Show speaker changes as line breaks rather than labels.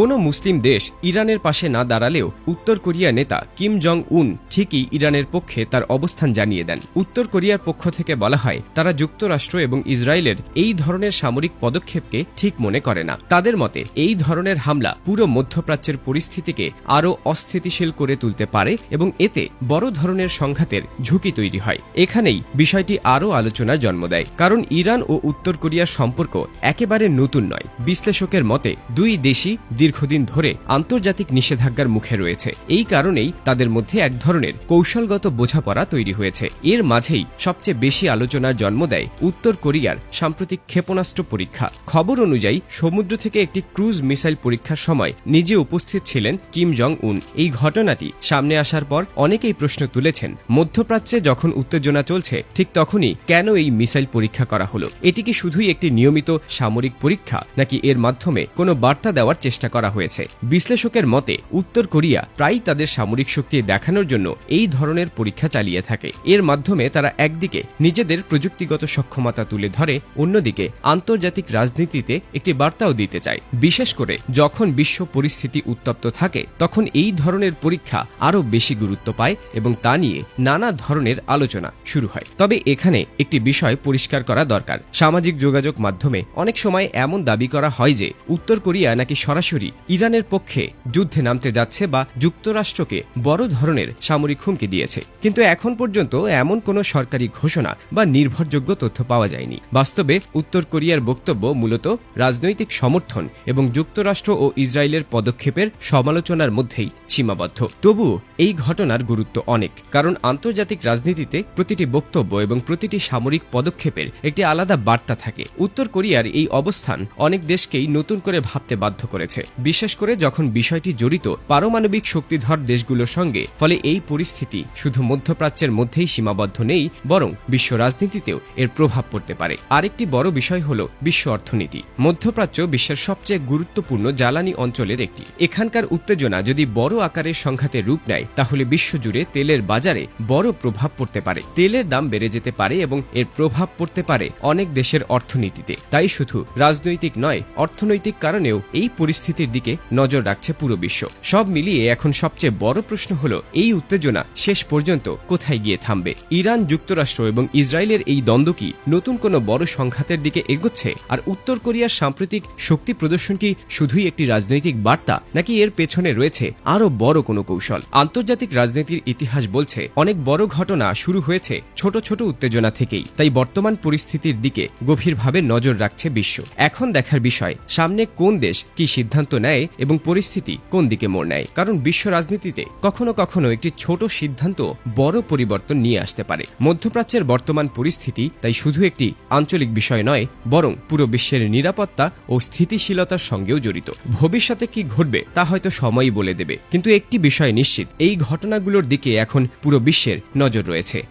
কোনো মুসলিম দেশ ইরানের পাশে না দাঁড়ালেও উত্তর কোরিয়া নেতা কিম জং উন ঠিকই ইরানের পক্ষে তার অবস্থান জানিয়ে দেন। উত্তর কোরিয়ার পক্ষ থেকে বলা হয়, তারা যুক্তরাষ্ট্র এবং ইসরায়েলের এই ধরনের সামরিক পদক্ষেপকে ঠিক মনে করে না। তাদের মতে এই ধরনের হামলা পুরো মধ্যপ্রাচ্যের পরিস্থিতিকে আরও অস্থিতিশীল করে তুলতে পারে এবং এতে বড় ধরনের সংঘাতের ঝুঁকি তৈরি হয়। এখানেই বিষয়টি আরও আলোচনার জন্ম দেয়, কারণ ইরান ও উত্তর কোরিয়ার সম্পর্ক একেবারে নতুন নয়। বিশ্লেষকের মতে দুই দেশই দীর্ঘদিন ধরে আন্তর্জাতিক নিষেধাজ্ঞার মুখে রয়েছে। এই কারণেই তাদের মধ্যে এক ধরনের কৌশলগত বোঝাপড়া তৈরি হয়েছে। এর মাঝেই সবচেয়ে বেশি আলোচনার জন্ম দেয় উত্তর কোরিয়ার সাম্প্রতিক ক্ষেপণাস্ত্র পরীক্ষা। খবর অনুযায়ী সমুদ্র থেকে একটি ক্রুজ মিসাইল পরীক্ষার সময় নিজে উপস্থিত ছিলেন কিম জং উন। এই ঘটনাটি সামনে আসার পর অনেকেই প্রশ্ন তুলেছেন, মধ্যপ্রাচ্যে যখন উত্তেজনা চলছে ঠিক তখনই কেন এই মিসাইল পরীক্ষা করা হলো? এটি কি শুধুই একটি নিয়মিত সামরিক পরীক্ষা, নাকি এর মাধ্যমে কোনো বার্তা দেওয়ার চেষ্টা করা হয়েছে? বিশ্লেষকের মতে উত্তর কোরিয়া প্রায়ই তাদের সামরিক শক্তি দেখানোর জন্য এই ধরনের পরীক্ষা চালিয়ে থাকে। এর মাধ্যমে তারা একদিকে নিজেদের প্রযুক্তিগত সক্ষমতা তুলে ধরে, অন্যদিকে আন্তর্জাতিক রাজনীতিতে একটি বার্তাও দিতে চায়। বিশেষ করে যখন বিশ্ব পরিস্থিতি উত্তপ্ত থাকে তখন এই ধরনের পরীক্ষা আরও বেশি গুরুত্ব পায় এবং তা নিয়ে নানা ধরনের আলোচনা শুরু হয়। তবে এখানে একটি বিষয় পরিষ্কার করা দরকার। সামাজিক যোগাযোগ মাধ্যমে অনেক সময় এমন দাবি করা হয় যে উত্তর কোরিয়া নাকি সরাসরি ইরানের পক্ষে যুদ্ধে নামতে যাচ্ছে বা যুক্তরাষ্ট্রকে বড় ধরনের সামরিক হুমকি দিয়েছে, কিন্তু এখন পর্যন্ত এমন কোনো সরকারি ঘোষণা বা নির্ভরযোগ্য তথ্য পাওয়া যায়নি। বাস্তবে উত্তর কোরিয়ার বক্তব্য মূলত রাজনৈতিক সমর্থন এবং যুক্তরাষ্ট্র ও ইসরায়েলের পদক্ষেপের সমালোচনার মধ্যেই সীমাবদ্ধ। তবুও এই ঘটনার গুরুত্ব অনেক, কারণ আন্তর্জাতিক রাজনীতিতে প্রতিটি বক্তব্য এবং প্রতিটি সামরিক পদক্ষেপের একটি আলাদা বার্তা থাকে। উত্তর কোরিয়ার এই অবস্থান অনেক দেশকেই নতুন করে ভাবতে বাধ্য করেছে, বিশেষ করে যখন বিষয়টি জড়িত পারমাণবিক শক্তিধর দেশগুলোর সঙ্গে। ফলে এই পরিস্থিতি শুধু মধ্যপ্রাচ্যের মধ্যেই সীমাবদ্ধ নেই, বরং বিশ্ব রাজনীতিতেও এর প্রভাব পড়তে পারে। আরেকটি বড় বিষয় হল বিশ্ব অর্থনীতি। মধ্যপ্রাচ্য বিশ্বের সবচেয়ে গুরুত্বপূর্ণ জ্বালানি অঞ্চলের একটি। এখানকার উত্তেজনা যদি বড় আকারের সংঘাতের রূপ নেয় তাহলে বিশ্বজুড়ে তেলের বাজারে বড় প্রভাব পড়তে পারে। তেলের দাম বেড়ে যেতে পারে এবং এর প্রভাব পড়তে পারে অনেক দেশের অর্থনীতিতে। তাই শুধু রাজনৈতিক নয়, অর্থনৈতিক কারণেও এই পরিস্থিতির দিকে নজর রাখছে পুরো বিশ্ব। সব মিলিয়ে এখন সবচেয়ে বড় প্রশ্ন হল, এই উত্তেজনা শেষ পর্যন্ত কোথায় গিয়ে থামবে? ইরান, যুক্তরাষ্ট্র এবং ইসরায়েলের এই দ্বন্দ্ব কি নতুন কোনো বড় সংঘাতের দিকে এগোচ্ছে? আর উত্তর কোরিয়ার সাম্প্রতিক শক্তি প্রদর্শন কি শুধুই একটি রাজনৈতিক বার্তা, নাকি এর পেছনে রয়েছে আরও বড় কোনো কৌশল? আন্তর্জাতিক রাজনীতির ইতিহাস বলছে অনেক বড় ঘটনা শুরু হয়েছে ছোট ছোট উত্তেজনা থেকেই। তাই বর্তমান পরিস্থিতির দিকে গভীরভাবে নজর রাখছে বিশ্ব। এখন দেখার বিষয়, সামনে কোন দেশ কি সিদ্ধান্ত নেয় এবং পরিস্থিতি কোন দিকে মোড় নেয়। কারণ বিশ্ব রাজনীতিতে কখনো কখনো একটি ছোট সিদ্ধান্ত বড় পরিবর্তন নিয়ে আসতে পারে। মধ্যপ্রাচ্যের বর্তমান পরিস্থিতি তাই শুধু একটি আঞ্চলিক বিষয় নয়, বরং পুরো বিশ্বের নিরাপত্তা ও স্থিতিশীলতার সঙ্গেও জড়িত। ভবিষ্যতে কি ঘটবে তা হয়তো সময়ই বলে দেবে, কিন্তু একটি বিষয় নিশ্চিত, এই ঘটনাগুলোর দিকে এখন পুরো বিশ্বের নজর রয়েছে।